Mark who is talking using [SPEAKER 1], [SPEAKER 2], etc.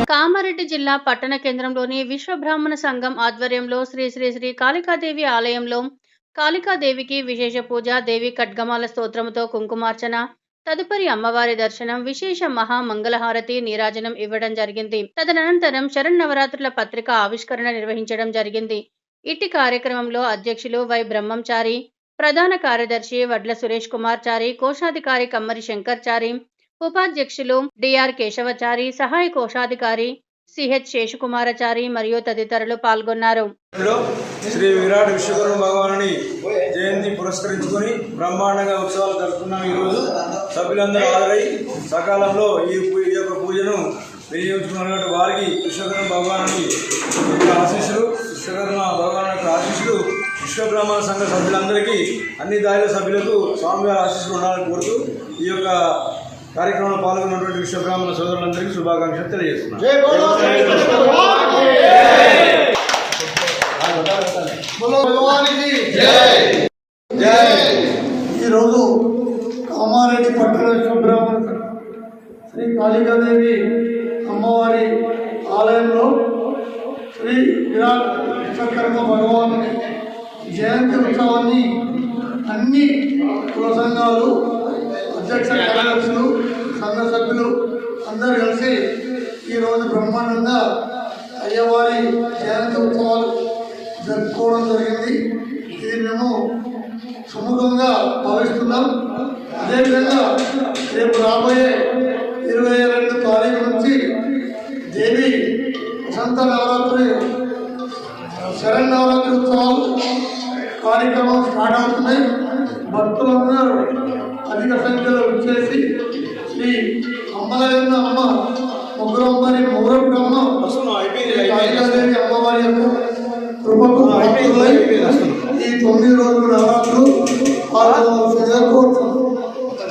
[SPEAKER 1] కామారెడ్డి జిల్లా పట్టణ కేంద్రంలోని విశ్వబ్రాహ్మణ సంఘం ఆధ్వర్యంలో శ్రీ శ్రీ శ్రీ కాళికాదేవి ఆలయంలో కాళికాదేవికి విశేష పూజ, దేవి ఖడ్గమాల స్తోత్రముతో కుంకుమార్చన, తదుపరి అమ్మవారి దర్శనం, విశేష మహా మంగళహారతి, నీరాజనం ఇవ్వడం జరిగింది. తదనంతరం శరన్నవరాత్రుల పత్రిక ఆవిష్కరణ నిర్వహించడం జరిగింది. ఇట్టి కార్యక్రమంలో అధ్యక్షులు వై బ్రహ్మంచారి, ప్రధాన కార్యదర్శి వడ్ల సురేష్ కుమార్ చారి, కోశాధికారి కమ్మరి శంకర్ చారి, ఉపాధ్యక్షులు డిఆర్ కేశవచారి, సహాయ కోశాధికారి సిహెచ్ శేషకుమారాచారి మరియు తదితరులు పాల్గొన్నారు.
[SPEAKER 2] శ్రీ విరాట్ విశ్వకర్మ భగవానుని జయంతి పురస్కరించుకొని బ్రహ్మాండంగా ఉత్సవాలు జరుపుకున్నాం. ఈరోజు సభ్యులందరూ హాజరై సకాలంలో ఈ యొక్క పూజను వినియోగించుకున్నటువంటి వారికి విశ్వకర్మ భగవానుని ఆశీస్సులు, విశ్వకర్మ భగవాను యొక్క ఆశీస్సులు విశ్వబ్రాహ్మణ సంఘ సభ్యులందరికీ, అన్ని దాయిల సభ్యులకు స్వామివారి ఆశీస్సులు ఉండాలని కోరుతూ ఈ యొక్క కార్యక్రమంలో పాల్గొన్నటువంటి విశ్వబ్రాహ్మణ సోదరులందరికీ శుభాకాంక్షలు తెలియజేస్తున్నాను.
[SPEAKER 3] ఈరోజు కామారెడ్డి పట్టణ విశ్వబ్రాహ్మణ శ్రీ కాళికాదేవి అమ్మవారి ఆలయంలో శ్రీ విరాట్ విశ్వకర్మ భగవాను జయంతి ఉత్సవాన్ని అన్ని కుల సంఘాలు, అధ్యక్ష కార్యదర్శులు, సంఘ సభ్యులు అందరూ కలిసి ఈరోజు బ్రహ్మాండంగా అయ్యవారి జయంతి ఉత్సవాలు జరుపుకోవడం జరిగింది. ఇది మేము సుముఖంగా భావిస్తున్నాం. అదేవిధంగా రేపు రాబోయే 22 తారీఖు నుంచి దేవి వసంత నవరాత్రి, శరన్నవరాత్రి ఉత్సవాలు కార్యక్రమం స్టార్ట్ అవుతున్నాయి. భక్తులందరూ అధిక సంఖ్యలో వచ్చేసి శ్రీ అమ్మలైన అమ్మ ముగ్గురమ్మని మూరబ్రహ్మ కాళికాదేవి అమ్మవారి యొక్క కృపకు ఈ 9 రోజుల నవరాత్రులు